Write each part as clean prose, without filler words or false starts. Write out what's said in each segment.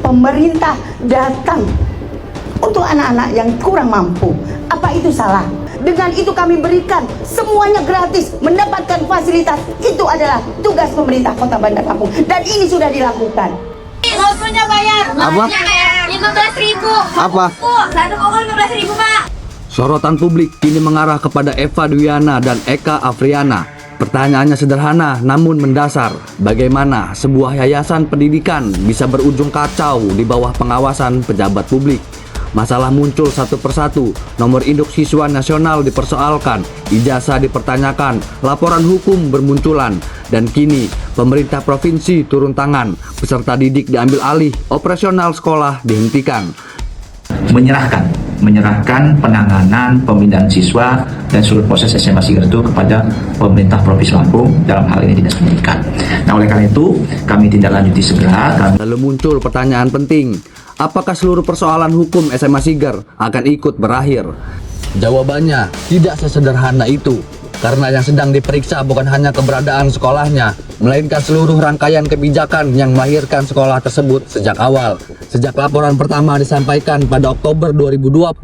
pemerintah datang untuk anak-anak yang kurang mampu. Apa itu salah? Dengan itu kami berikan semuanya gratis, mendapatkan fasilitas. Itu adalah tugas pemerintah Kota Bandar Lampung dan ini sudah dilakukan. Waktunya bayar. Apa? 15.000. Apa? Satu pokok 15.000, Pak. Sorotan publik kini mengarah kepada Eva Dwiana dan Eka Afriana. Pertanyaannya sederhana namun mendasar. Bagaimana sebuah yayasan pendidikan bisa berujung kacau di bawah pengawasan pejabat publik? Masalah muncul satu persatu, nomor induk siswa nasional dipersoalkan, ijazah dipertanyakan, laporan hukum bermunculan, dan kini pemerintah provinsi turun tangan, peserta didik diambil alih, operasional sekolah dihentikan. Menyerahkan penanganan pemindahan siswa dan seluruh proses SMA Sigert itu kepada pemerintah Provinsi Lampung, dalam hal ini Dinas Pendidikan. Nah, oleh karena itu kami tindak lanjuti segera. Lalu muncul pertanyaan penting, apakah seluruh persoalan hukum SMA Sigert akan ikut berakhir? Jawabannya tidak sesederhana itu. Karena yang sedang diperiksa bukan hanya keberadaan sekolahnya, melainkan seluruh rangkaian kebijakan yang melahirkan sekolah tersebut sejak awal. Sejak laporan pertama disampaikan pada Oktober 2025,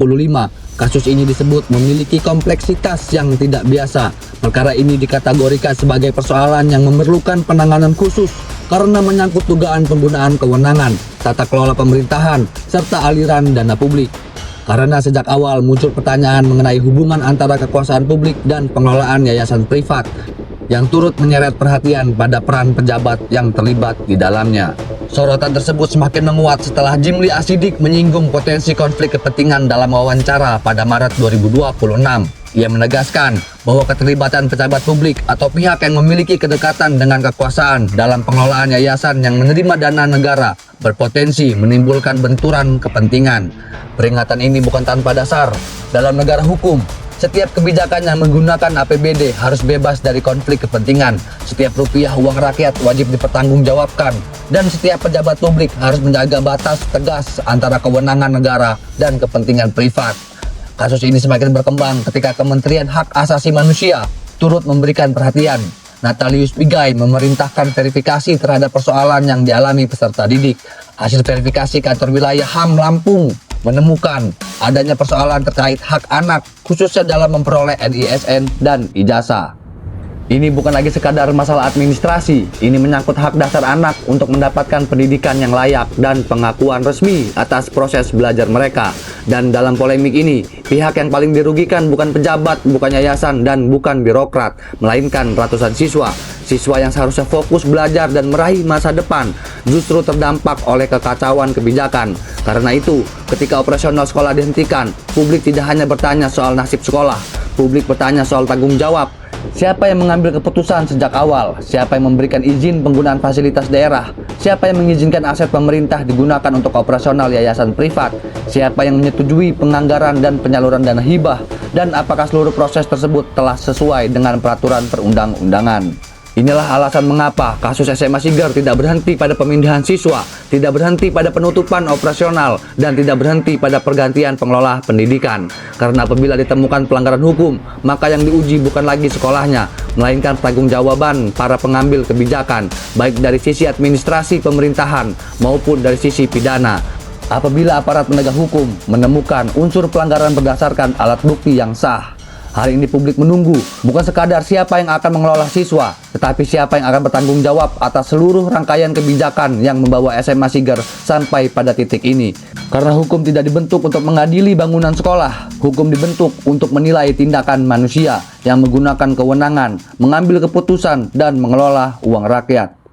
kasus ini disebut memiliki kompleksitas yang tidak biasa. Perkara ini dikategorikan sebagai persoalan yang memerlukan penanganan khusus karena menyangkut dugaan penggunaan kewenangan, tata kelola pemerintahan, serta aliran dana publik. Karena sejak awal muncul pertanyaan mengenai hubungan antara kekuasaan publik dan pengelolaan yayasan privat yang turut menyeret perhatian pada peran pejabat yang terlibat di dalamnya. Sorotan tersebut semakin menguat setelah Jimli Asidik menyinggung potensi konflik kepentingan dalam wawancara pada Maret 2026. Ia menegaskan bahwa keterlibatan pejabat publik atau pihak yang memiliki kedekatan dengan kekuasaan dalam pengelolaan yayasan yang menerima dana negara berpotensi menimbulkan benturan kepentingan. Peringatan ini bukan tanpa dasar. Dalam negara hukum, setiap kebijakan yang menggunakan APBD harus bebas dari konflik kepentingan. Setiap rupiah uang rakyat wajib dipertanggungjawabkan. Dan setiap pejabat publik harus menjaga batas tegas antara kewenangan negara dan kepentingan privat. Kasus ini semakin berkembang ketika Kementerian Hak Asasi Manusia turut memberikan perhatian. Natalius Pigai memerintahkan verifikasi terhadap persoalan yang dialami peserta didik. Hasil verifikasi kantor wilayah HAM Lampung menemukan adanya persoalan terkait hak anak, khususnya dalam memperoleh NISN dan ijazah. Ini bukan lagi sekadar masalah administrasi, ini menyangkut hak dasar anak untuk mendapatkan pendidikan yang layak dan pengakuan resmi atas proses belajar mereka. Dan dalam polemik ini, pihak yang paling dirugikan bukan pejabat, bukan yayasan, dan bukan birokrat, melainkan ratusan siswa. Siswa yang seharusnya fokus belajar dan meraih masa depan justru terdampak oleh kekacauan kebijakan. Karena itu, ketika operasional sekolah dihentikan, publik tidak hanya bertanya soal nasib sekolah, publik bertanya soal tanggung jawab. Siapa yang mengambil keputusan sejak awal? Siapa yang memberikan izin penggunaan fasilitas daerah? Siapa yang mengizinkan aset pemerintah digunakan untuk operasional yayasan privat? Siapa yang menyetujui penganggaran dan penyaluran dana hibah? Dan apakah seluruh proses tersebut telah sesuai dengan peraturan perundang-undangan? Inilah alasan mengapa kasus SMA Sigert tidak berhenti pada pemindahan siswa, tidak berhenti pada penutupan operasional, dan tidak berhenti pada pergantian pengelola pendidikan. Karena apabila ditemukan pelanggaran hukum, maka yang diuji bukan lagi sekolahnya, melainkan pertanggungjawaban para pengambil kebijakan, baik dari sisi administrasi pemerintahan maupun dari sisi pidana. Apabila aparat penegak hukum menemukan unsur pelanggaran berdasarkan alat bukti yang sah. Hari ini publik menunggu bukan sekadar siapa yang akan mengelola siswa, tetapi siapa yang akan bertanggung jawab atas seluruh rangkaian kebijakan yang membawa SMA Sigert sampai pada titik ini. Karena hukum tidak dibentuk untuk mengadili bangunan sekolah, hukum dibentuk untuk menilai tindakan manusia yang menggunakan kewenangan, mengambil keputusan, dan mengelola uang rakyat.